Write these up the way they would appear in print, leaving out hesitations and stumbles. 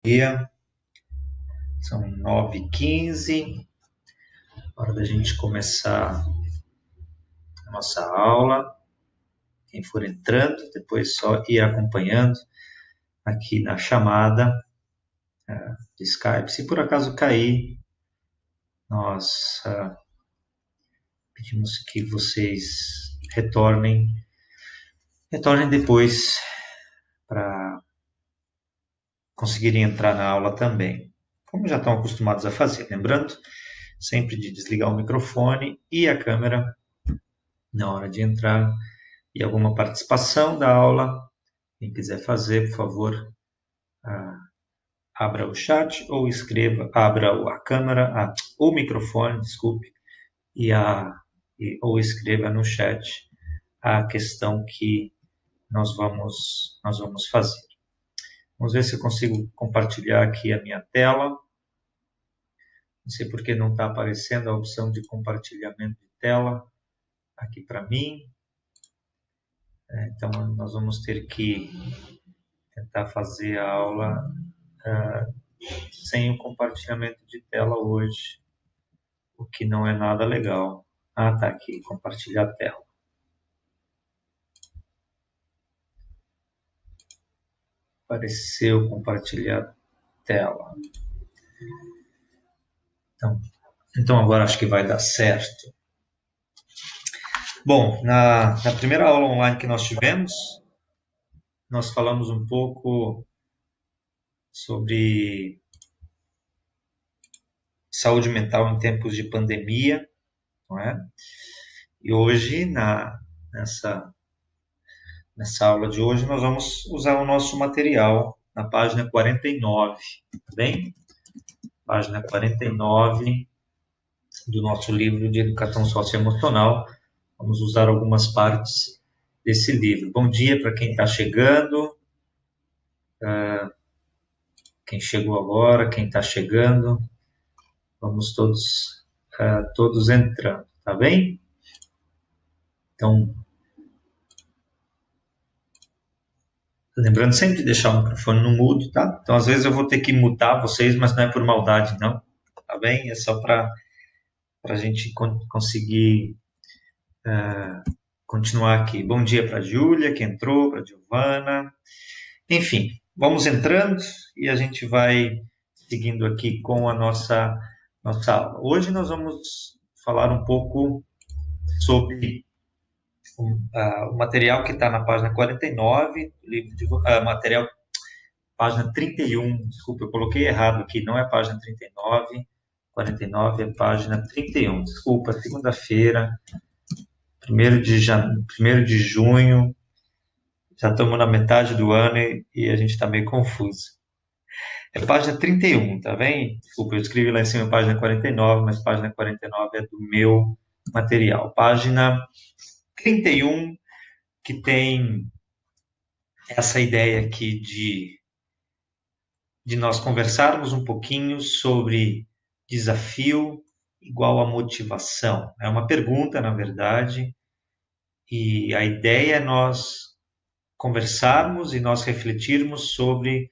Dia, são 9h15, hora da gente começar a nossa aula. Quem for entrando, depois só ir acompanhando aqui na chamada de Skype. Se por acaso cair, nós pedimos que vocês retornem depois para conseguirem entrar na aula também, como já estão acostumados a fazer. Lembrando sempre de desligar o microfone e a câmera na hora de entrar. E alguma participação da aula, quem quiser fazer, por favor, abra o chat ou abra a câmera, o microfone, desculpe, ou escreva no chat a questão que nós vamos fazer. Vamos ver se eu consigo compartilhar aqui a minha tela. Não sei por que não está aparecendo a opção de compartilhamento de tela aqui para mim. Então, nós vamos ter que tentar fazer a aula sem o compartilhamento de tela hoje, o que não é nada legal. Tá aqui, compartilhar a tela. Apareceu compartilhar tela. Então agora acho que vai dar certo. Bom, na primeira aula online que nós tivemos, nós falamos um pouco sobre saúde mental em tempos de pandemia, não é? E hoje, nessa aula de hoje, nós vamos usar o nosso material na página 49, tá bem? Página 49 do nosso livro de Educação Socioemocional. Vamos usar algumas partes desse livro. Bom dia para quem está chegando, quem chegou agora, quem está chegando. Vamos todos entrando, tá bem? Então, lembrando sempre de deixar o microfone no mudo, tá? Então, às vezes eu vou ter que mutar vocês, mas não é por maldade, não. Tá bem? É só para a gente conseguir continuar aqui. Bom dia para a Júlia, que entrou, para a Giovana. Enfim, vamos entrando e a gente vai seguindo aqui com a nossa aula. Hoje nós vamos falar um pouco sobre o material que está na página 49, livro de, material, página 31, desculpa, eu coloquei errado aqui, não é página 39, 49 é página 31, desculpa, segunda-feira, 1º de junho, já estamos na metade do ano e a gente está meio confuso. É página 31, tá bem? Desculpa, eu escrevi lá em cima página 49, mas página 49 é do meu material. Página 31, que tem essa ideia aqui de nós conversarmos um pouquinho sobre desafio igual a motivação. É uma pergunta, na verdade, e a ideia é nós conversarmos e nós refletirmos sobre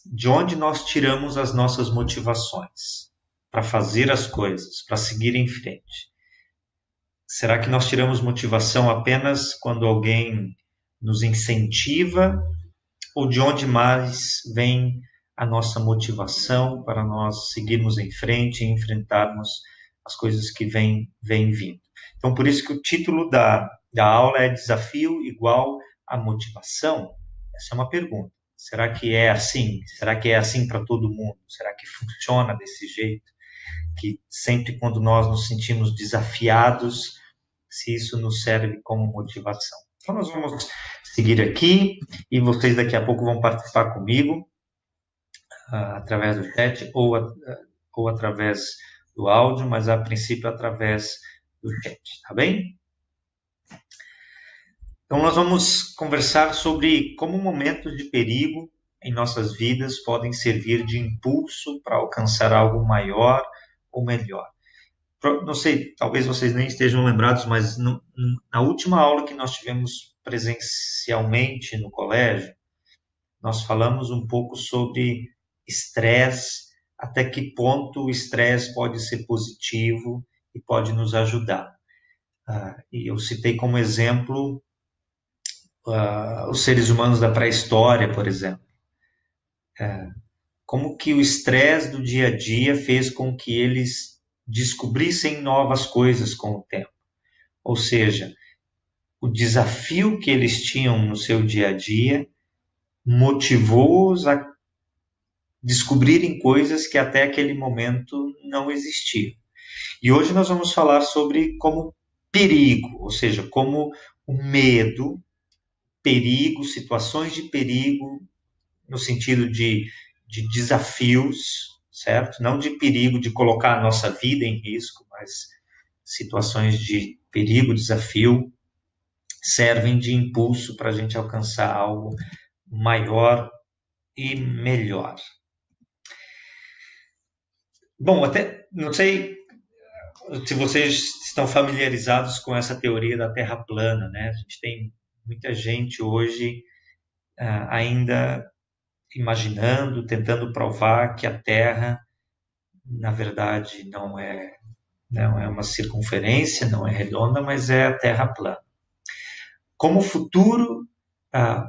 de onde nós tiramos as nossas motivações para fazer as coisas, para seguir em frente. Será que nós tiramos motivação apenas quando alguém nos incentiva? Ou de onde mais vem a nossa motivação para nós seguirmos em frente e enfrentarmos as coisas que vêm vindo? Então, por isso que o título da aula é Desafio igual a motivação? Essa é uma pergunta. Será que é assim? Será que é assim para todo mundo? Será que funciona desse jeito? Que sempre quando nós nos sentimos desafiados, se isso nos serve como motivação. Então, nós vamos seguir aqui e vocês daqui a pouco vão participar comigo através do chat ou através do áudio, mas a princípio através do chat, tá bem? Então, nós vamos conversar sobre como momentos de perigo em nossas vidas podem servir de impulso para alcançar algo maior ou melhor. Não sei, talvez vocês nem estejam lembrados, mas na última aula que nós tivemos presencialmente no colégio, nós falamos um pouco sobre estresse, até que ponto o estresse pode ser positivo e pode nos ajudar. E eu citei como exemplo os seres humanos da pré-história, por exemplo. Como que o estresse do dia a dia fez com que eles descobrissem novas coisas com o tempo. Ou seja, o desafio que eles tinham no seu dia a dia motivou-os a descobrirem coisas que até aquele momento não existiam. E hoje nós vamos falar sobre como perigo, ou seja, como o medo, perigo, situações de perigo, no sentido de desafios, certo? Não de perigo de colocar a nossa vida em risco, mas situações de perigo, desafio, servem de impulso para a gente alcançar algo maior e melhor. Bom, até não sei se vocês estão familiarizados com essa teoria da Terra plana, né? A gente tem muita gente hoje ainda imaginando, tentando provar que a Terra, na verdade, não é uma circunferência, não é redonda, mas é a Terra plana. Como futuro,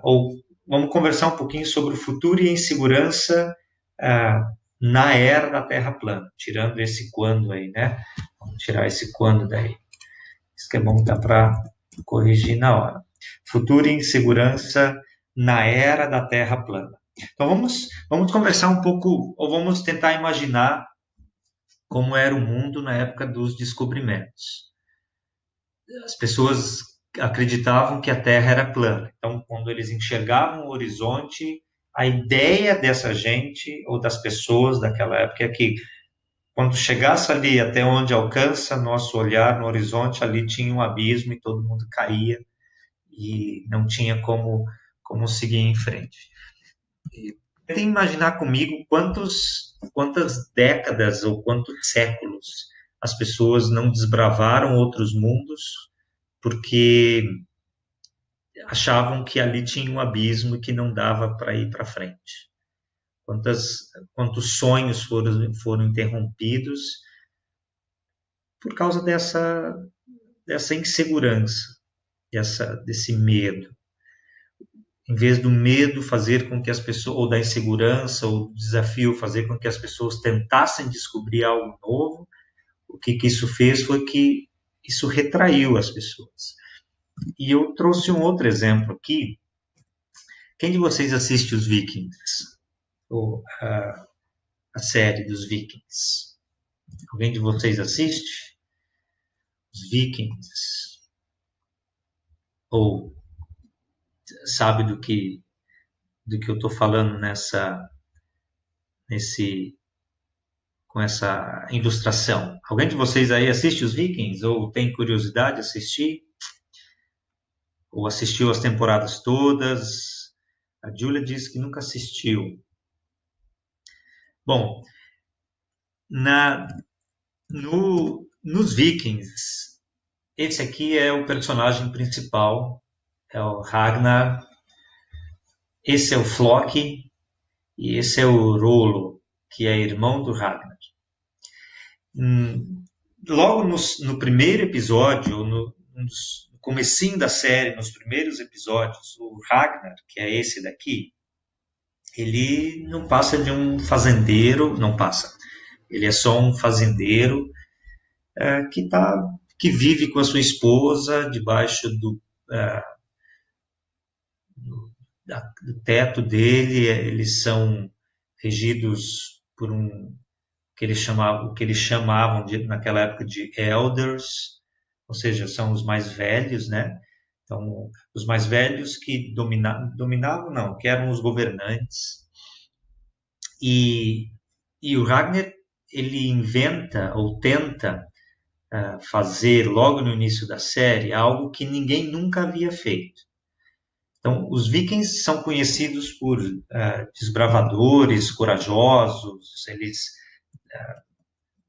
ou vamos conversar um pouquinho sobre o futuro e a insegurança na era da Terra plana, tirando esse quando aí, né? Vamos tirar esse quando daí. Isso que é bom, dá para corrigir na hora. Futuro e insegurança na era da Terra plana. Então vamos conversar um pouco, ou vamos tentar imaginar como era o mundo na época dos descobrimentos. As pessoas acreditavam que a Terra era plana. Então, quando eles enxergavam o horizonte, a ideia dessa gente ou das pessoas daquela época é que quando chegasse ali até onde alcança nosso olhar no horizonte, ali tinha um abismo e todo mundo caía e não tinha como seguir em frente. Tentem imaginar comigo quantas décadas ou quantos séculos as pessoas não desbravaram outros mundos porque achavam que ali tinha um abismo e que não dava para ir para frente. Quantos sonhos foram interrompidos por causa dessa insegurança, desse medo. Em vez do medo fazer com que as pessoas, ou da insegurança, ou do desafio fazer com que as pessoas tentassem descobrir algo novo, o que isso fez foi que isso retraiu as pessoas. E eu trouxe um outro exemplo aqui. Quem de vocês assiste os Vikings? Ou a série dos Vikings? Alguém de vocês assiste? Os Vikings? Ou sabe do que eu estou falando com essa ilustração? Alguém de vocês aí assiste os Vikings? Ou tem curiosidade de assistir? Ou assistiu as temporadas todas? A Júlia disse que nunca assistiu. Bom, nos Vikings, esse aqui é o personagem principal, é o Ragnar. Esse é o Floki e esse é o Rollo, que é irmão do Ragnar. Logo no primeiro episódio, no comecinho da série, nos primeiros episódios, o Ragnar, que é esse daqui, ele não passa de um fazendeiro, não passa. Ele é só um fazendeiro que vive com a sua esposa debaixo do teto dele. Eles são regidos por o que eles chamavam naquela época de elders, ou seja, são os mais velhos, né? Então, os mais velhos que dominavam, não, que eram os governantes. E o Ragnar, ele inventa ou tenta fazer, logo no início da série, algo que ninguém nunca havia feito. Então, os vikings são conhecidos por desbravadores, corajosos. Eles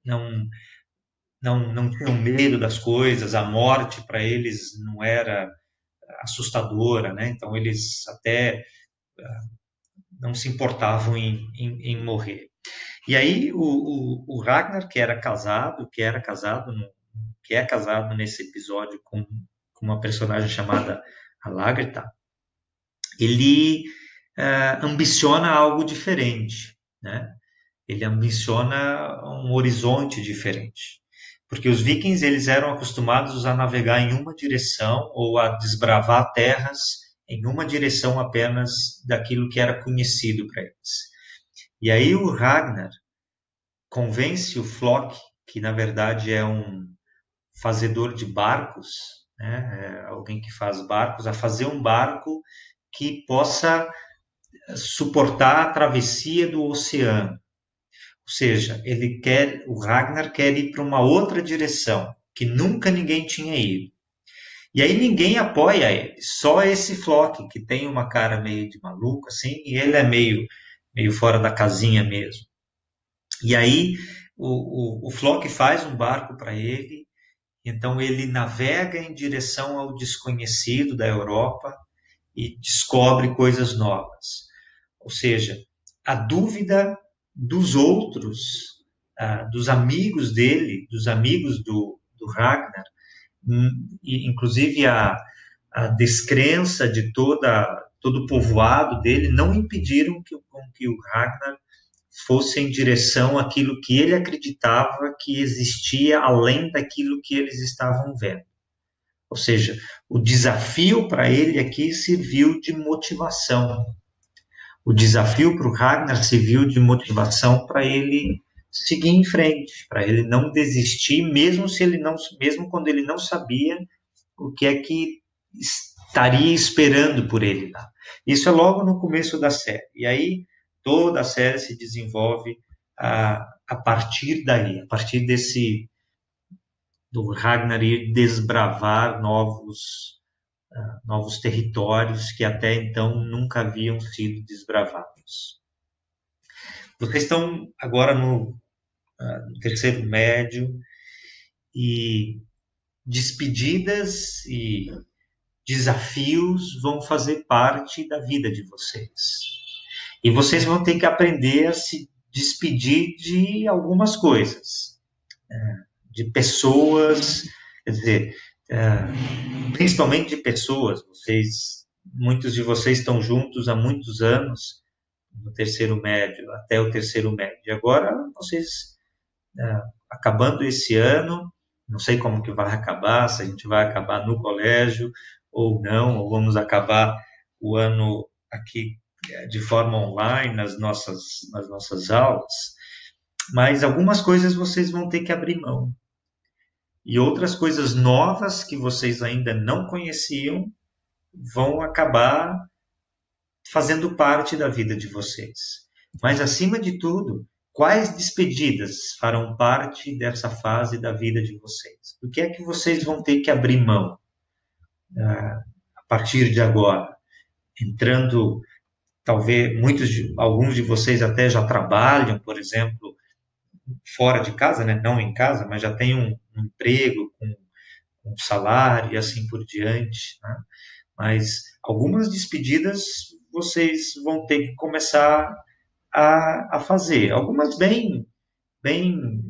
não tinham medo das coisas, a morte para eles não era assustadora, né? Então eles até não se importavam em morrer. E aí o Ragnar, que é casado nesse episódio com uma personagem chamada Lagertha, ele ambiciona algo diferente, né? Ele ambiciona um horizonte diferente. Porque os vikings, eles eram acostumados a navegar em uma direção ou a desbravar terras em uma direção apenas daquilo que era conhecido para eles. E aí o Ragnar convence o Flock, que na verdade é um fazedor de barcos, né? Alguém que faz barcos, a fazer um barco que possa suportar a travessia do oceano. Ou seja, o Ragnar quer ir para uma outra direção, que nunca ninguém tinha ido. E aí ninguém apoia ele, só esse Flock, que tem uma cara meio de maluco, assim, e ele é meio fora da casinha mesmo. E aí o Flock faz um barco para ele, então ele navega em direção ao desconhecido da Europa e descobre coisas novas. Ou seja, a dúvida dos outros, dos amigos dele, dos amigos do Ragnar, e inclusive a descrença de todo o povoado dele, não impediram que o Ragnar fosse em direção àquilo que ele acreditava que existia além daquilo que eles estavam vendo. Ou seja, o desafio para ele aqui serviu de motivação. O desafio para o Ragnar serviu de motivação para ele seguir em frente, para ele não desistir, mesmo quando ele não sabia o que é que estaria esperando por ele lá. Isso é logo no começo da série. E aí toda a série se desenvolve a partir daí, a partir do Ragnar ir desbravar novos territórios que até então nunca haviam sido desbravados. Vocês estão agora no terceiro médio e despedidas e desafios vão fazer parte da vida de vocês. E vocês vão ter que aprender a se despedir de algumas coisas, de pessoas, quer dizer, principalmente de pessoas. Muitos de vocês estão juntos há muitos anos, no terceiro médio, até o terceiro médio. E agora vocês, acabando esse ano, não sei como que vai acabar, se a gente vai acabar no colégio ou não, ou vamos acabar o ano aqui de forma online nas nossas aulas, mas algumas coisas vocês vão ter que abrir mão. E outras coisas novas que vocês ainda não conheciam vão acabar fazendo parte da vida de vocês. Mas, acima de tudo, quais despedidas farão parte dessa fase da vida de vocês? O que é que vocês vão ter que abrir mão a partir de agora? Entrando, talvez, alguns de vocês até já trabalham, por exemplo, fora de casa, né? Não em casa, mas já têm um emprego com salário e assim por diante, né? Mas algumas despedidas vocês vão ter que começar a fazer. Algumas bem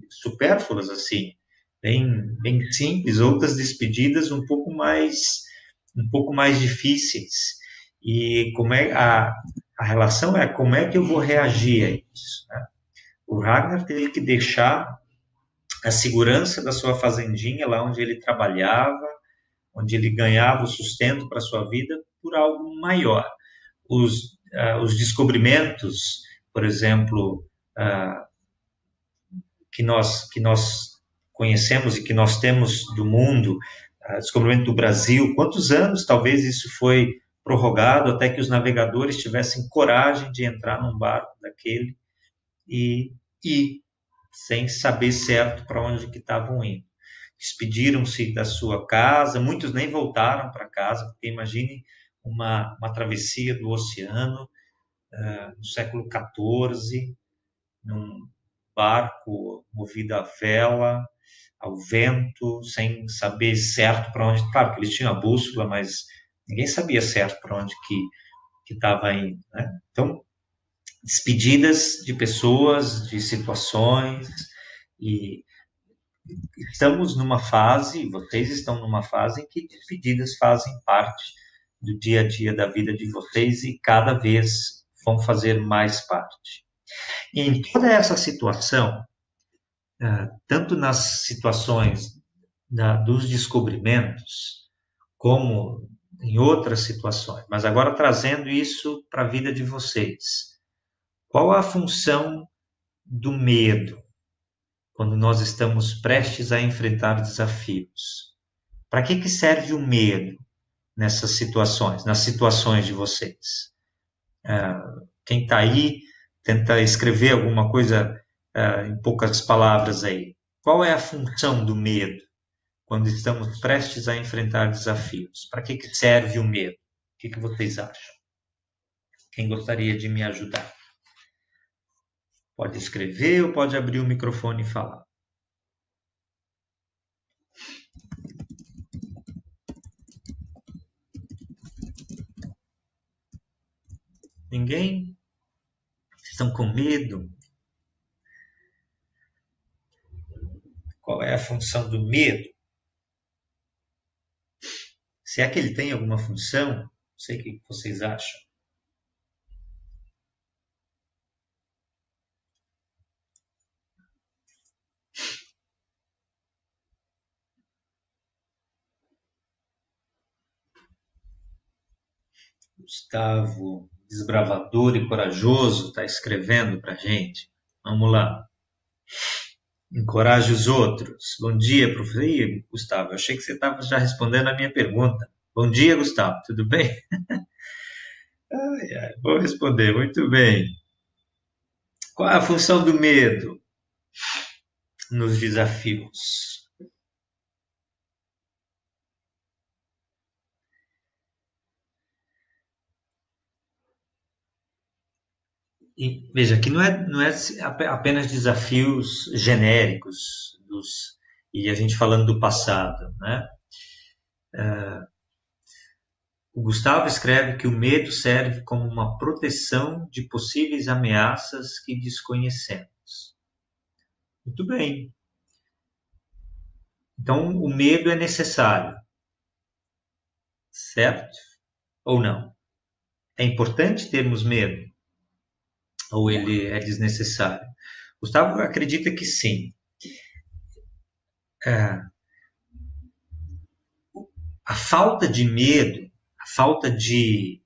supérfluas, assim, bem simples, outras despedidas um pouco mais difíceis. E a relação é como é que eu vou reagir a isso, né? O Ragnar teve que deixar a segurança da sua fazendinha, lá onde ele trabalhava, onde ele ganhava o sustento para a sua vida, por algo maior. Os descobrimentos, por exemplo, que nós conhecemos e que nós temos do mundo, descobrimento do Brasil, quantos anos talvez isso foi prorrogado até que os navegadores tivessem coragem de entrar num barco daquele e sem saber certo para onde que estavam indo. Despediram-se da sua casa, muitos nem voltaram para casa, porque imagine uma travessia do oceano no século XIV, num barco movido à vela, ao vento, sem saber certo para onde. Claro que eles tinham a bússola, mas ninguém sabia certo para onde que estava indo, né? Então, despedidas de pessoas, de situações, e estamos numa fase, vocês estão numa fase em que despedidas fazem parte do dia a dia da vida de vocês e cada vez vão fazer mais parte. E em toda essa situação, tanto nas situações dos descobrimentos, como em outras situações, mas agora trazendo isso para a vida de vocês. Qual a função do medo quando nós estamos prestes a enfrentar desafios? Para que serve o medo nessas situações, nas situações de vocês? Quem está aí, tenta escrever alguma coisa em poucas palavras aí. Qual é a função do medo quando estamos prestes a enfrentar desafios? Para que serve o medo? O que vocês acham? Quem gostaria de me ajudar? Pode escrever ou pode abrir o microfone e falar. Ninguém? Estão com medo? Qual é a função do medo? Se é que ele tem alguma função, não sei o que vocês acham. Gustavo, desbravador e corajoso, está escrevendo para a gente. Vamos lá. Encoraje os outros. Bom dia, professor. Ih, Gustavo, eu achei que você estava já respondendo a minha pergunta. Bom dia, Gustavo, tudo bem? Vou responder, muito bem. Qual é a função do medo nos desafios? E, veja, que não é apenas desafios genéricos e a gente falando do passado, né? O Gustavo escreve que o medo serve como uma proteção de possíveis ameaças que desconhecemos. Muito bem. Então, o medo é necessário, certo? Ou não? É importante termos medo? Ou ele é desnecessário? Gustavo acredita que sim. A falta de medo, a falta de.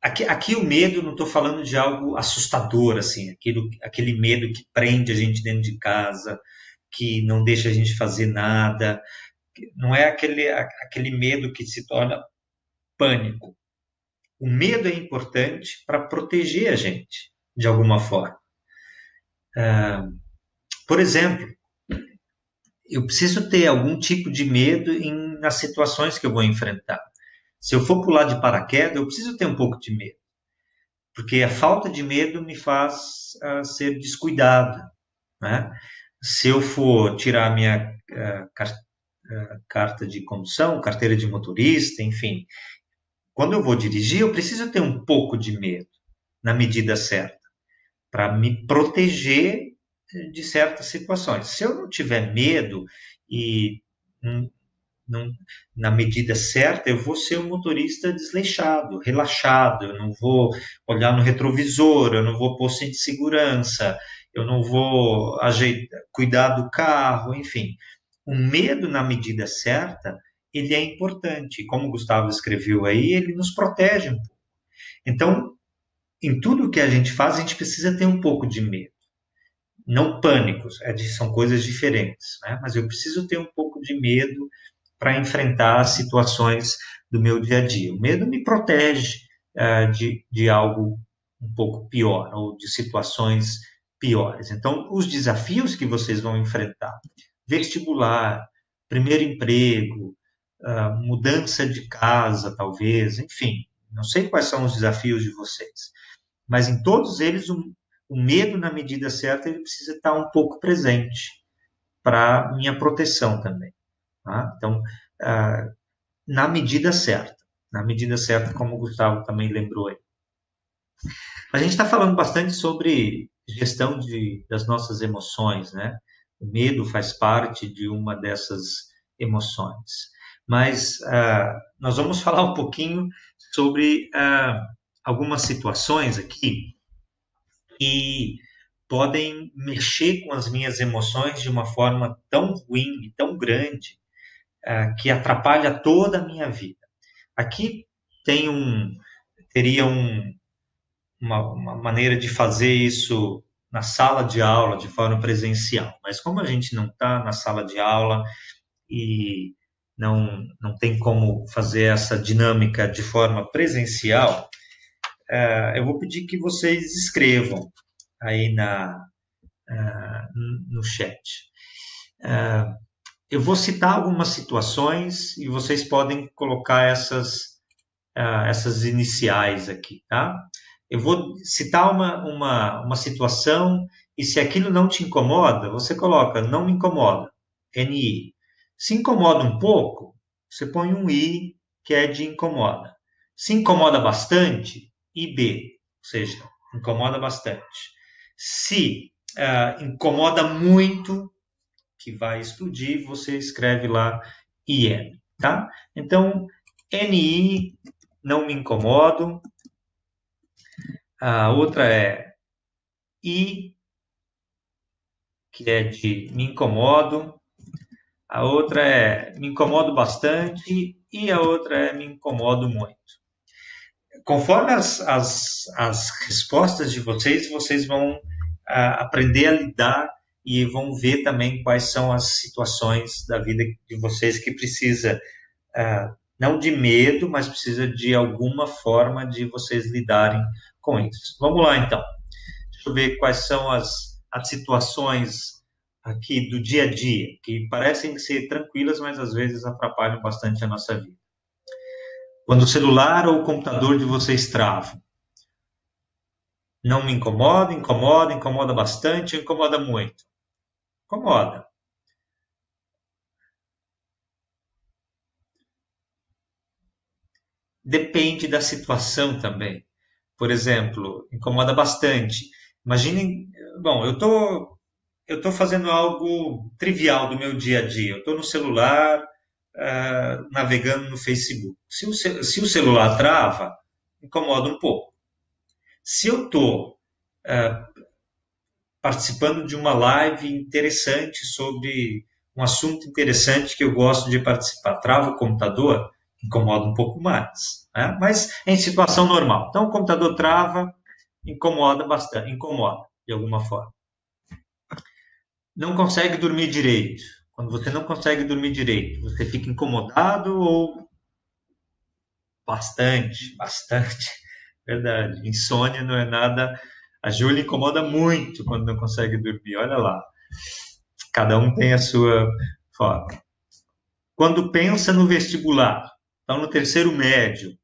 Aqui o medo, não estou falando de algo assustador, assim, aquele medo que prende a gente dentro de casa, que não deixa a gente fazer nada. Não é aquele medo que se torna pânico. O medo é importante para proteger a gente, de alguma forma. Por exemplo, eu preciso ter algum tipo de medo nas situações que eu vou enfrentar. Se eu for pular de paraquedas, eu preciso ter um pouco de medo, porque a falta de medo me faz ser descuidado, né? Se eu for tirar a minha carta de condução, carteira de motorista, enfim, quando eu vou dirigir, eu preciso ter um pouco de medo, na medida certa, para me proteger de certas situações. Se eu não tiver medo e não, na medida certa, eu vou ser um motorista desleixado, relaxado, eu não vou olhar no retrovisor, eu não vou pôr cinto de segurança, eu não vou cuidar do carro, enfim. O medo na medida certa, ele é importante. Como o Gustavo escreveu aí, ele nos protege um pouco. Então, em tudo que a gente faz, a gente precisa ter um pouco de medo. Não pânicos, são coisas diferentes, né? Mas eu preciso ter um pouco de medo para enfrentar as situações do meu dia a dia. O medo me protege de algo um pouco pior, ou de situações piores. Então, os desafios que vocês vão enfrentar, vestibular, primeiro emprego, mudança de casa, talvez, enfim, não sei quais são os desafios de vocês, mas em todos eles o medo, na medida certa, ele precisa estar um pouco presente para minha proteção também. Tá? Então, na medida certa, como o Gustavo também lembrou aí. A gente está falando bastante sobre gestão das nossas emoções, né? O medo faz parte de uma dessas emoções. Mas nós vamos falar um pouquinho sobre algumas situações aqui que podem mexer com as minhas emoções de uma forma tão ruim e tão grande que atrapalha toda a minha vida. Aqui tem teria uma maneira de fazer isso na sala de aula, de forma presencial. Mas como a gente não está na sala de aula e não tem como fazer essa dinâmica de forma presencial, eu vou pedir que vocês escrevam aí no chat. Eu vou citar algumas situações e vocês podem colocar essas iniciais aqui, tá? Eu vou citar uma situação e se aquilo não te incomoda, você coloca não me incomoda, NI. Se incomoda um pouco, você põe um I, que é de incomoda. Se incomoda bastante, IB, ou seja, incomoda bastante. Se incomoda muito, que vai explodir, você escreve lá IN, tá? Então, NI, não me incomodo. A outra é I, que é de me incomodo. A outra é me incomodo bastante. E a outra é me incomodo muito. Conforme as respostas de vocês, vocês vão aprender a lidar e vão ver também quais são as situações da vida de vocês que precisa não de medo, mas precisa de alguma forma de vocês lidarem com isso. Vamos lá, então. Deixa eu ver quais são as situações aqui do dia a dia, que parecem ser tranquilas, mas às vezes atrapalham bastante a nossa vida. Quando o celular ou o computador de vocês travam, não me incomoda, incomoda bastante, incomoda muito. Incomoda. Depende da situação também. Por exemplo, incomoda bastante. Imaginem, bom, eu tô fazendo algo trivial do meu dia a dia. Eu estou no celular, navegando no Facebook. Se o celular trava, incomoda um pouco. Se eu estou participando de uma live interessante sobre um assunto interessante que eu gosto de participar, trava o computador, incomoda um pouco mais, né? Mas é em situação normal. Então, o computador trava, incomoda bastante, incomoda de alguma forma. Não consegue dormir direito. Quando você não consegue dormir direito, você fica incomodado ou bastante, bastante? Verdade. Insônia não é nada. A Júlia incomoda muito quando não consegue dormir. Olha lá. Cada um tem a sua forma. Quando pensa no vestibular, então no terceiro médio,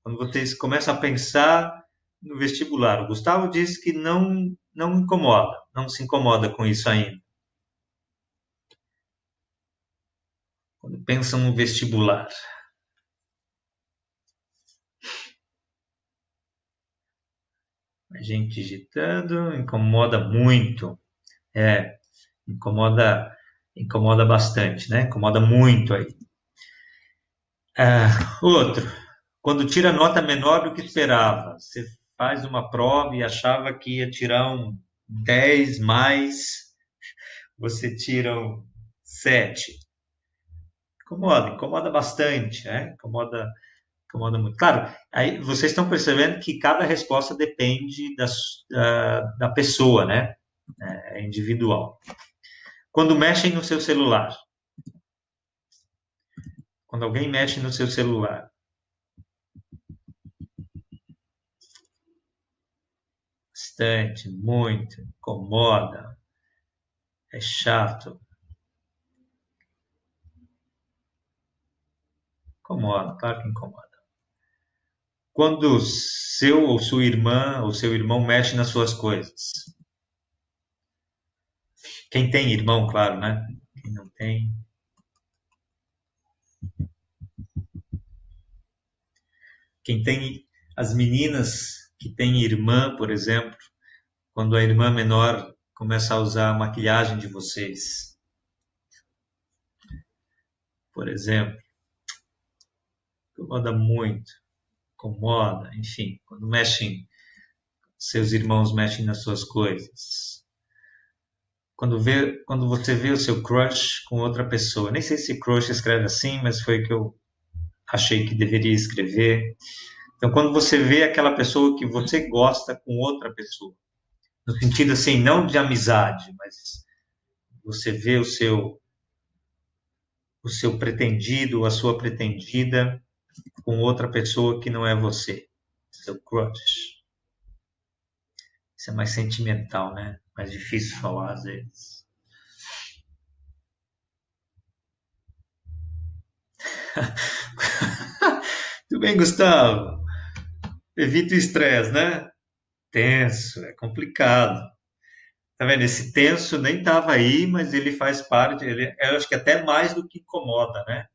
quando vocês começam a pensar no vestibular, o Gustavo disse que não incomoda, não se incomoda com isso ainda. Quando pensam no vestibular. A gente digitando, incomoda muito. Incomoda bastante, né? Incomoda muito aí. Outro, quando tira nota menor do que esperava. Você faz uma prova e achava que ia tirar um 10 mais, você tira um 7. Incomoda bastante, né? Incomoda muito. Claro, aí vocês estão percebendo que cada resposta depende da pessoa, né? É individual. Quando mexem no seu celular. Quando alguém mexe no seu celular. Bastante, muito, incomoda, é chato. Incomoda, claro que incomoda. Quando seu ou sua irmã ou seu irmão mexe nas suas coisas. Quem tem irmão, claro, né? Quem não tem. Quem tem as meninas que tem irmã, por exemplo, quando a irmã menor começa a usar a maquiagem de vocês, por exemplo, incomoda muito, incomoda, enfim, quando mexem, seus irmãos mexem nas suas coisas. Quando você vê o seu crush com outra pessoa, nem sei se crush escreve assim, mas foi o que eu achei que deveria escrever. Então, quando você vê aquela pessoa que você gosta com outra pessoa, no sentido assim, não de amizade, mas você vê o seu pretendido, a sua pretendida com outra pessoa que não é você, seu crush. Isso é mais sentimental, né? Mais difícil falar às vezes. Tudo bem, Gustavo? Evita o estresse, né? Tenso, é complicado. Tá vendo? Esse tenso nem estava aí, mas ele faz parte, eu acho que até mais do que incomoda, né?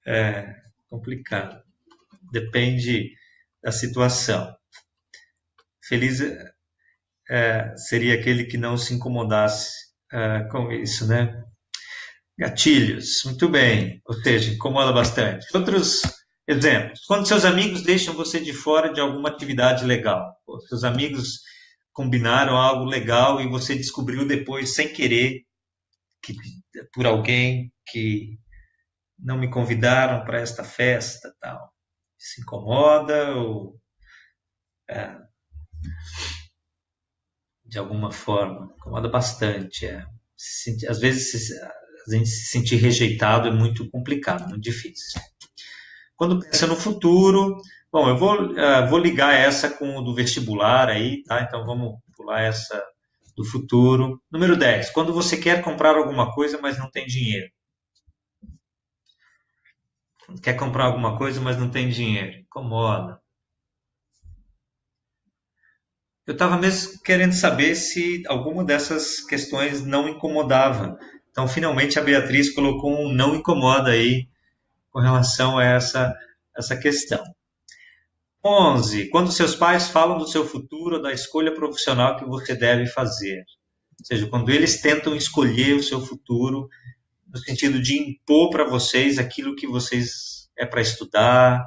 É complicado. Depende da situação. Feliz seria aquele que não se incomodasse com isso, né? Gatilhos, muito bem. Ou seja, incomoda bastante. Outros exemplos. Quando seus amigos deixam você de fora de alguma atividade legal. Pô, seus amigos combinaram algo legal e você descobriu depois, sem querer, que, por alguém que não me convidaram para esta festa, tal. Se incomoda ou de alguma forma? Incomoda bastante. Às vezes a gente se sentir rejeitado é muito complicado, muito difícil. Quando pensa no futuro, bom, eu vou ligar essa com o do vestibular aí, tá? Então vamos pular essa do futuro. Número 10. Quando você quer comprar alguma coisa, mas não tem dinheiro. Quer comprar alguma coisa, mas não tem dinheiro. Incomoda. Eu estava mesmo querendo saber se alguma dessas questões não incomodava. Então, finalmente, a Beatriz colocou um não incomoda aí com relação a essa questão. 11. Quando seus pais falam do seu futuro ou da escolha profissional que você deve fazer. Ou seja, quando eles tentam escolher o seu futuro, no sentido de impor para vocês aquilo que vocês é para estudar,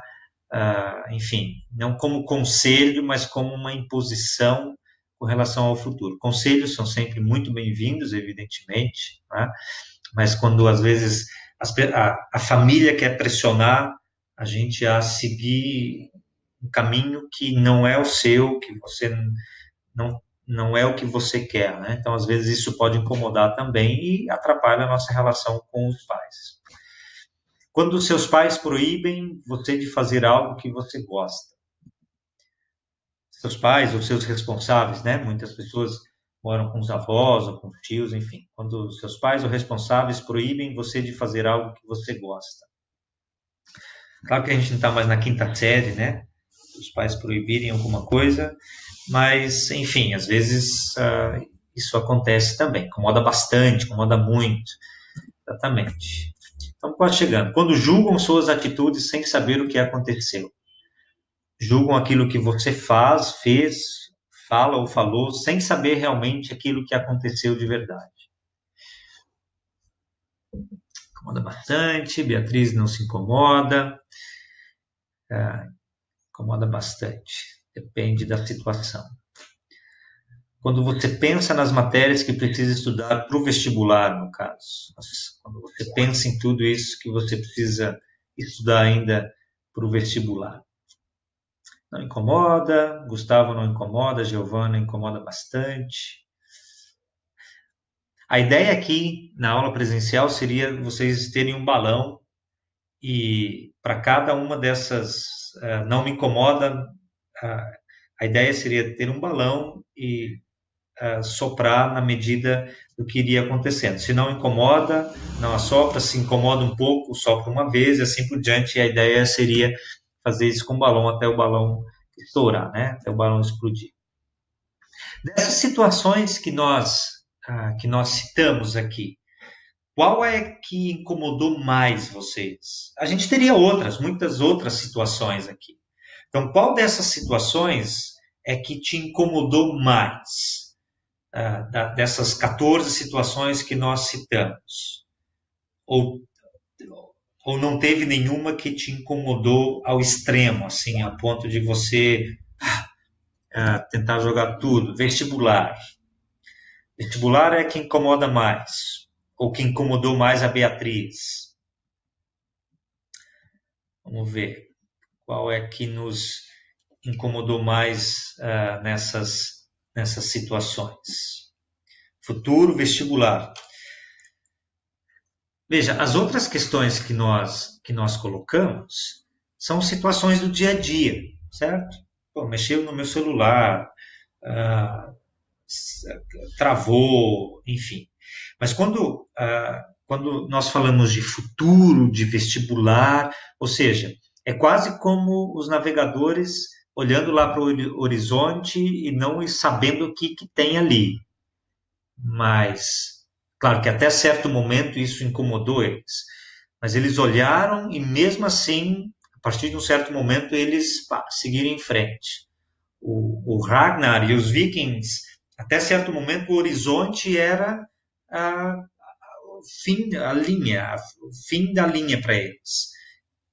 enfim, não como conselho, mas como uma imposição com relação ao futuro. Conselhos são sempre muito bem-vindos, evidentemente, né? Mas quando às vezes a família quer pressionar a gente a seguir um caminho que não é o seu, que você não é o que você quer, né? Então, às vezes, isso pode incomodar também e atrapalha a nossa relação com os pais. Quando seus pais proíbem você de fazer algo que você gosta. Seus pais ou seus responsáveis, né? Muitas pessoas moram com os avós ou com os tios, enfim. Quando seus pais ou responsáveis proíbem você de fazer algo que você gosta. Claro que a gente não está mais na quinta série, né? Os pais proibirem alguma coisa, mas, enfim, às vezes isso acontece também. Incomoda bastante, incomoda muito. Exatamente. Então, quase chegando. Quando julgam suas atitudes sem saber o que aconteceu. Julgam aquilo que você fez, fala ou falou, sem saber realmente aquilo que aconteceu de verdade. Incomoda bastante. Beatriz não se incomoda. Incomoda bastante. Depende da situação. Quando você pensa nas matérias que precisa estudar para o vestibular, no caso. Quando você pensa em tudo isso que você precisa estudar ainda para o vestibular. Não incomoda, Gustavo não incomoda, Giovana incomoda bastante. A ideia aqui, na aula presencial, seria vocês terem um balão e para cada uma dessas não me incomoda, a ideia seria ter um balão e soprar na medida do que iria acontecendo. Se não incomoda, não assopra, se incomoda um pouco, sopra uma vez e assim por diante. E a ideia seria fazer isso com o balão até o balão estourar, né? Até o balão explodir. Dessas situações que nós citamos aqui, qual é que incomodou mais vocês? A gente teria muitas outras situações aqui. Então, qual dessas situações é que te incomodou mais? Dessas 14 situações que nós citamos? Ou, ou não teve nenhuma que te incomodou ao extremo, assim, a ponto de você tentar jogar tudo? Vestibular. Vestibular é que incomoda mais, ou que incomodou mais a Beatriz. Vamos ver qual é que nos incomodou mais nessas situações. Futuro, vestibular. Veja, as outras questões que nós colocamos são situações do dia a dia, certo? Pô, mexeu no meu celular, ah, travou, enfim. Mas quando nós falamos de futuro, de vestibular, ou seja, é quase como os navegadores olhando lá para o horizonte e não sabendo o que tem ali. Mas, claro que até certo momento isso incomodou eles. Mas eles olharam e mesmo assim, a partir de um certo momento, eles seguiram em frente. O Ragnar e os Vikings, até certo momento, o horizonte era o fim, a linha, o fim da linha para eles.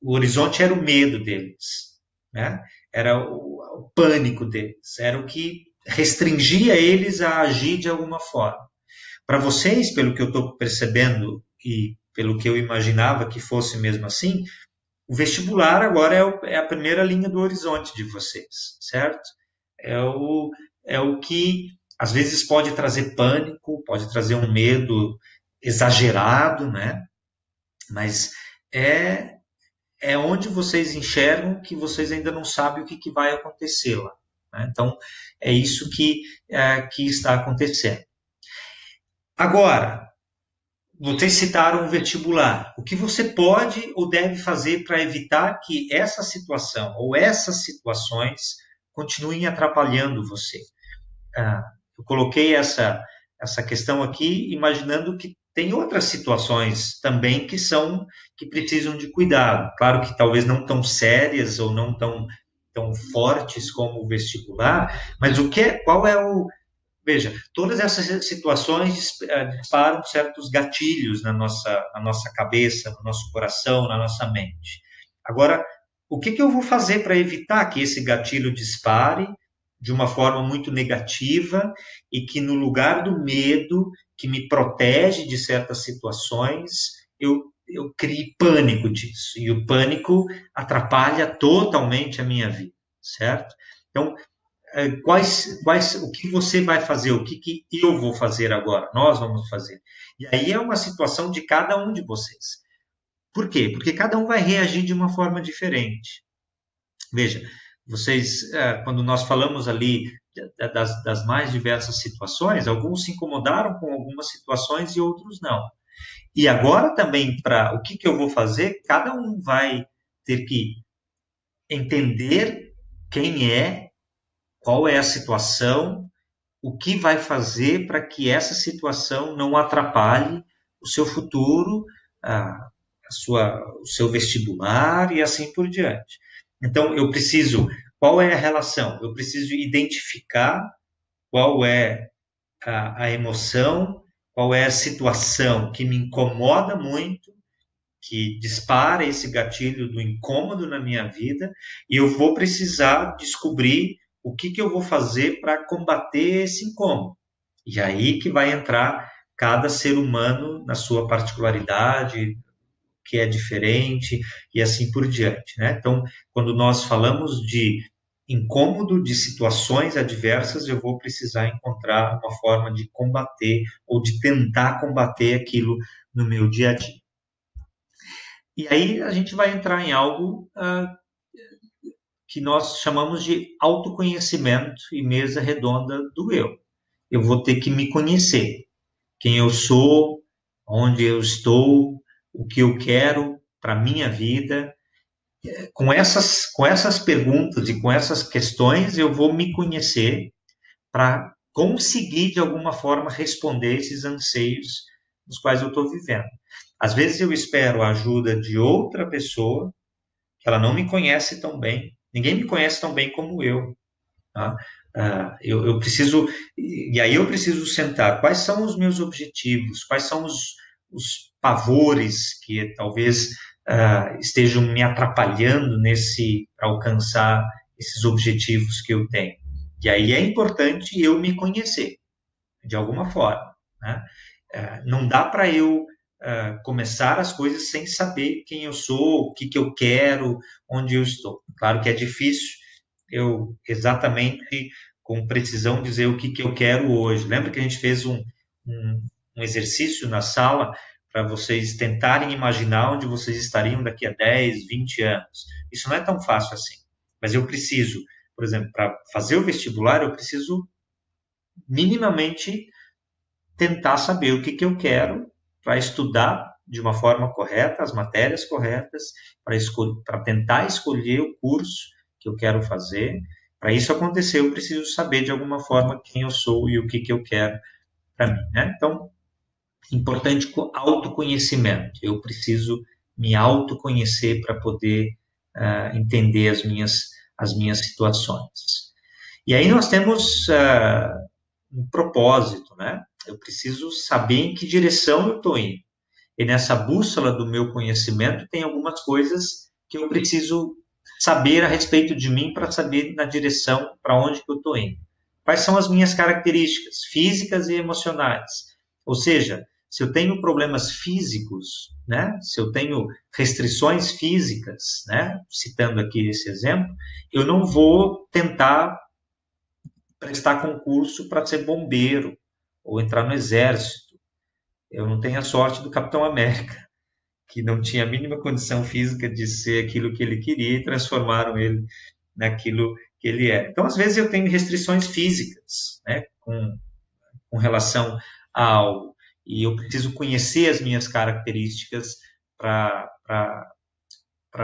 O horizonte era o medo deles, né? Era o pânico deles, era o que restringia eles a agir de alguma forma. Para vocês, pelo que eu estou percebendo e pelo que eu imaginava que fosse mesmo assim, o vestibular agora é a primeira linha do horizonte de vocês, certo? É o que às vezes pode trazer pânico, pode trazer um medo exagerado, né? Mas é onde vocês enxergam que vocês ainda não sabem o que vai acontecer lá, né? Então, é isso que está acontecendo. Agora, vocês citaram o vestibular. O que você pode ou deve fazer para evitar que essa situação ou essas situações continuem atrapalhando você? Eu coloquei essa questão aqui imaginando que tem outras situações também que precisam de cuidado. Claro que talvez não tão sérias ou não tão fortes como o vestibular, mas qual é o... Veja, todas essas situações disparam certos gatilhos na nossa cabeça, no nosso coração, na nossa mente. Agora, o que eu vou fazer para evitar que esse gatilho dispare de uma forma muito negativa e que no lugar do medo que me protege de certas situações, eu crie pânico disso. E o pânico atrapalha totalmente a minha vida, certo? Então, o que você vai fazer, o que eu vou fazer agora, nós vamos fazer. E aí é uma situação de cada um de vocês. Por quê? Porque cada um vai reagir de uma forma diferente. Veja, vocês, quando nós falamos ali das mais diversas situações, alguns se incomodaram com algumas situações e outros não. E agora também, para o que eu vou fazer, cada um vai ter que entender quem é, qual é a situação, o que vai fazer para que essa situação não atrapalhe o seu futuro, o seu vestibular e assim por diante. Então, qual é a relação? Eu preciso identificar qual é a emoção, qual é a situação que me incomoda muito, que dispara esse gatilho do incômodo na minha vida, e eu vou precisar descobrir o que eu vou fazer para combater esse incômodo. E aí que vai entrar cada ser humano na sua particularidade, que é diferente, e assim por diante, né? Então, quando nós falamos de incômodo, de situações adversas, eu vou precisar encontrar uma forma de combater ou de tentar combater aquilo no meu dia a dia. E aí a gente vai entrar em algo que nós chamamos de autoconhecimento e mesa redonda do eu. Eu vou ter que me conhecer, quem eu sou, onde eu estou, o que eu quero para a minha vida. Com essas perguntas e com essas questões, eu vou me conhecer para conseguir, de alguma forma, responder esses anseios nos quais eu estou vivendo. Às vezes eu espero a ajuda de outra pessoa, que ela não me conhece tão bem, Ninguém me conhece tão bem como eu. Tá? Eu preciso, e aí eu preciso sentar. Quais são os meus objetivos? Quais são os pavores que talvez estejam me atrapalhando nesse alcançar esses objetivos que eu tenho? E aí é importante eu me conhecer de alguma forma, né? Não dá para eu começar as coisas sem saber quem eu sou, o que que eu quero, onde eu estou. Claro que é difícil eu exatamente com precisão dizer o que que eu quero hoje. Lembra que a gente fez um, um exercício na sala para vocês tentarem imaginar onde vocês estariam daqui a 10, 20 anos. Isso não é tão fácil assim. Mas eu preciso, por exemplo, para fazer o vestibular, eu preciso minimamente tentar saber o que que eu quero para estudar de uma forma correta, as matérias corretas, para tentar escolher o curso que eu quero fazer. Para isso acontecer, eu preciso saber de alguma forma quem eu sou e o que que eu quero para mim, né? Então, importante autoconhecimento. Eu preciso me autoconhecer para poder entender as minhas situações. E aí nós temos um propósito, né? Eu preciso saber em que direção eu estou indo. E nessa bússola do meu conhecimento tem algumas coisas que eu preciso saber a respeito de mim para saber na direção para onde que eu estou indo. Quais são as minhas características físicas e emocionais? Ou seja, se eu tenho problemas físicos, né? Se eu tenho restrições físicas, né? Citando aqui esse exemplo, eu não vou tentar prestar concurso para ser bombeiro ou entrar no exército. Eu não tenho a sorte do Capitão América, que não tinha a mínima condição física de ser aquilo que ele queria e transformaram ele naquilo que ele é. Então, às vezes, eu tenho restrições físicas, né, com relação a algo, e eu preciso conhecer as minhas características para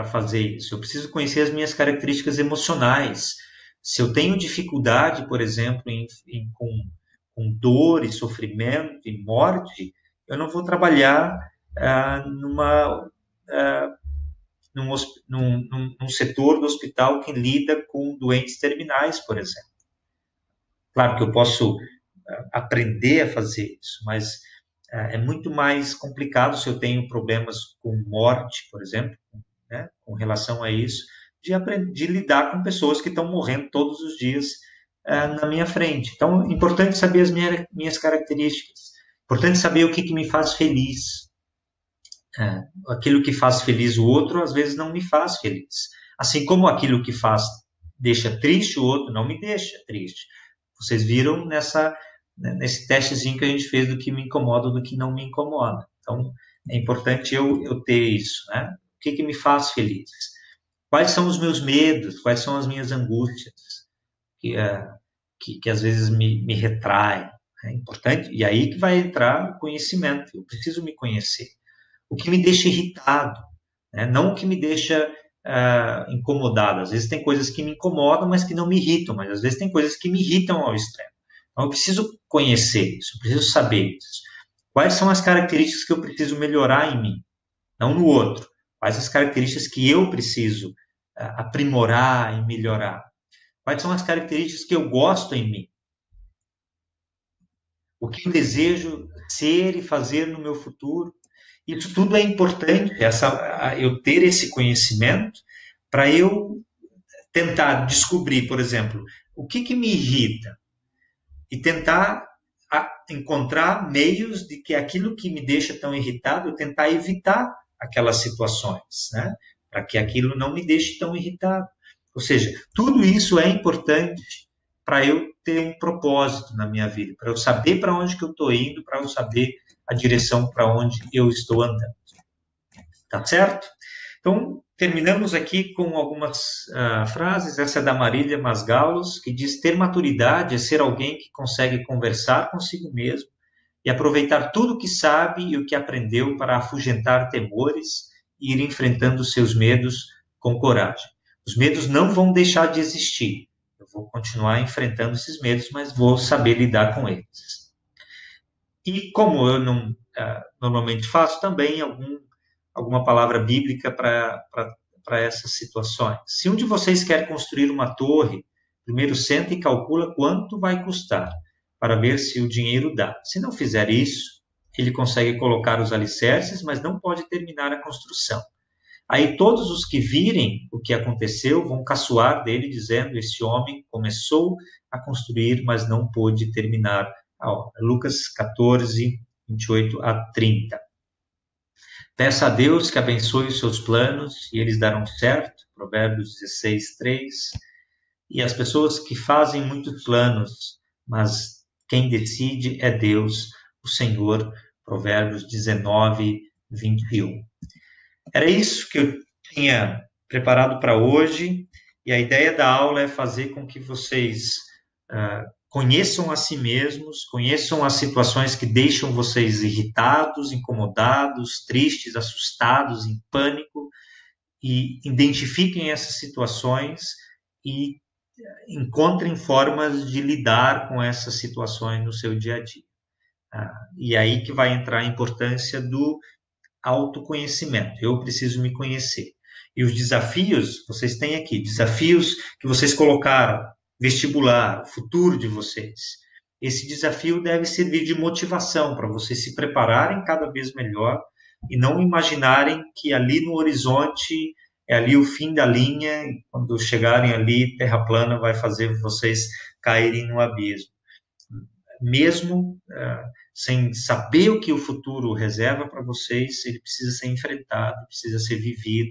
fazer isso. Eu preciso conhecer as minhas características emocionais. Se eu tenho dificuldade, por exemplo, com dor e sofrimento e morte, eu não vou trabalhar ah, num setor do hospital que lida com doentes terminais, por exemplo. Claro que eu posso aprender a fazer isso, mas é muito mais complicado se eu tenho problemas com morte, por exemplo, né, com relação a isso, de lidar com pessoas que estão morrendo todos os dias na minha frente. Então, é importante saber as minhas características, importante saber o que, que me faz feliz. Aquilo que faz feliz o outro, às vezes não me faz feliz. Assim como aquilo que deixa triste o outro, não me deixa triste. Vocês viram nesse testezinho que a gente fez do que me incomoda, do que não me incomoda. Então, é importante eu ter isso, né? O que, que me faz feliz? Quais são os meus medos? Quais são as minhas angústias que às vezes me retraem? É importante. E aí que vai entrar o conhecimento. Eu preciso me conhecer. O que me deixa irritado, né? Não o que me deixa incomodado. Às vezes tem coisas que me incomodam, mas que não me irritam, mas às vezes tem coisas que me irritam ao extremo. Então eu preciso conhecer isso, eu preciso saber isso. Quais são as características que eu preciso melhorar em mim, não no outro? Quais as características que eu preciso aprimorar e melhorar? Quais são as características que eu gosto em mim? O que eu desejo ser e fazer no meu futuro? Isso tudo é importante, eu ter esse conhecimento para eu tentar descobrir, por exemplo, o que, que me irrita e tentar encontrar meios de que aquilo que me deixa tão irritado, eu tentar evitar aquelas situações, né? Para que aquilo não me deixe tão irritado. Ou seja, tudo isso é importante para eu ter um propósito na minha vida, para eu saber para onde que eu estou indo, para eu saber a direção para onde eu estou andando. Tá certo? Então, terminamos aqui com algumas frases. Essa é da Marília Masgalos, que diz: ter maturidade é ser alguém que consegue conversar consigo mesmo e aproveitar tudo o que sabe e o que aprendeu para afugentar temores e ir enfrentando seus medos com coragem. Os medos não vão deixar de existir. Eu vou continuar enfrentando esses medos, mas vou saber lidar com eles. E como eu não normalmente faço, também alguma palavra bíblica para para essas situações. Se um de vocês quer construir uma torre, primeiro senta e calcula quanto vai custar, para ver se o dinheiro dá. Se não fizer isso, ele consegue colocar os alicerces, mas não pode terminar a construção. Aí todos os que virem o que aconteceu vão caçoar dele, dizendo: esse homem começou a construir, mas não pôde terminar a obra. Lucas 14, 28 a 30. Peça a Deus que abençoe os seus planos e eles darão certo. Provérbios 16, 3. E as pessoas que fazem muitos planos, mas quem decide é Deus, o Senhor. Provérbios 19, 21. Era isso que eu tinha preparado para hoje, e a ideia da aula é fazer com que vocês conheçam a si mesmos, conheçam as situações que deixam vocês irritados, incomodados, tristes, assustados, em pânico, e identifiquem essas situações e encontrem formas de lidar com essas situações no seu dia a dia. E aí que vai entrar a importância do autoconhecimento. Eu preciso me conhecer. E os desafios, vocês têm aqui, desafios que vocês colocaram, vestibular, o futuro de vocês. Esse desafio deve servir de motivação para vocês se prepararem cada vez melhor e não imaginarem que ali no horizonte é ali o fim da linha e quando chegarem ali, terra plana vai fazer vocês caírem no abismo. Mesmo sem saber o que o futuro reserva para vocês, ele precisa ser enfrentado, precisa ser vivido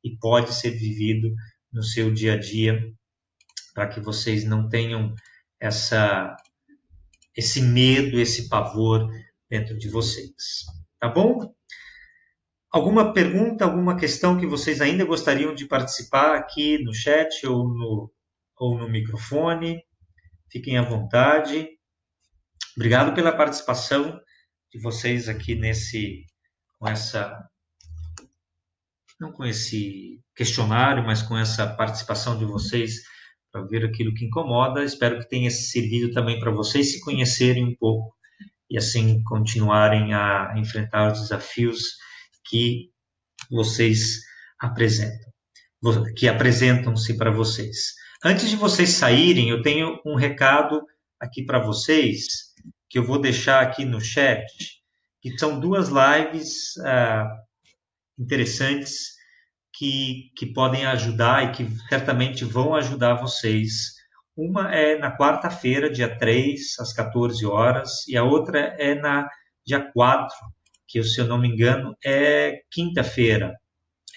e pode ser vivido no seu dia a dia, para que vocês não tenham esse medo, esse pavor dentro de vocês. Tá bom? Alguma pergunta, alguma questão que vocês ainda gostariam de participar aqui no chat ou no microfone? Fiquem à vontade. Obrigado pela participação de vocês aqui não com esse questionário, mas com essa participação de vocês para ver aquilo que incomoda. Espero que tenha servido também para vocês se conhecerem um pouco e assim continuarem a enfrentar os desafios que vocês apresentam-se para vocês. Antes de vocês saírem, eu tenho um recado aqui para vocês, que eu vou deixar aqui no chat, que são 2 lives interessantes que podem ajudar e que certamente vão ajudar vocês. Uma é na quarta-feira, dia 3, às 14 horas, e a outra é na dia 4, que, se eu não me engano, é quinta-feira.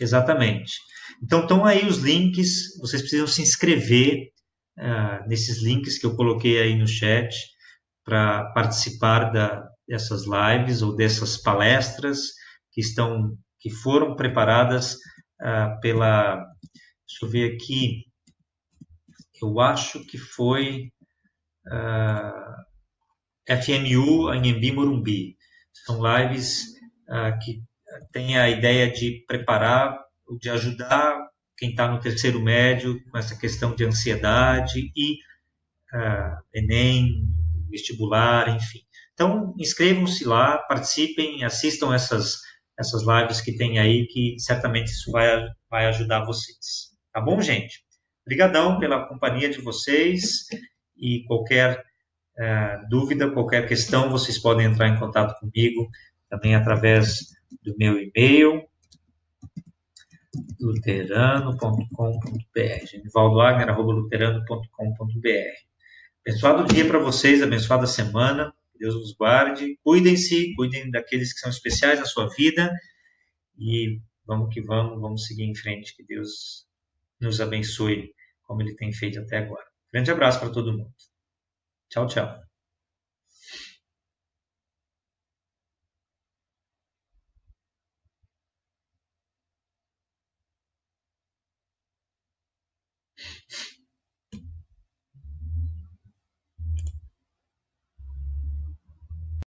Exatamente. Então, estão aí os links, vocês precisam se inscrever nesses links que eu coloquei aí no chat para participar dessas lives ou dessas palestras que foram preparadas deixa eu ver aqui, eu acho que foi FMU Anhembi Morumbi. São lives que têm a ideia de preparar, de ajudar quem está no terceiro médio com essa questão de ansiedade e Enem, vestibular, enfim. Então, inscrevam-se lá, participem, assistam essas lives que tem aí, que certamente isso vai ajudar vocês. Tá bom, gente? Obrigadão pela companhia de vocês e qualquer dúvida, qualquer questão, vocês podem entrar em contato comigo também através do meu e-mail, luterano.com.br, genivaldoagner@luterano.com.br. Abençoado dia para vocês, abençoada semana, Deus nos guarde, cuidem-se, cuidem daqueles que são especiais na sua vida e vamos que vamos seguir em frente, que Deus nos abençoe como Ele tem feito até agora. Grande abraço para todo mundo. Tchau, tchau.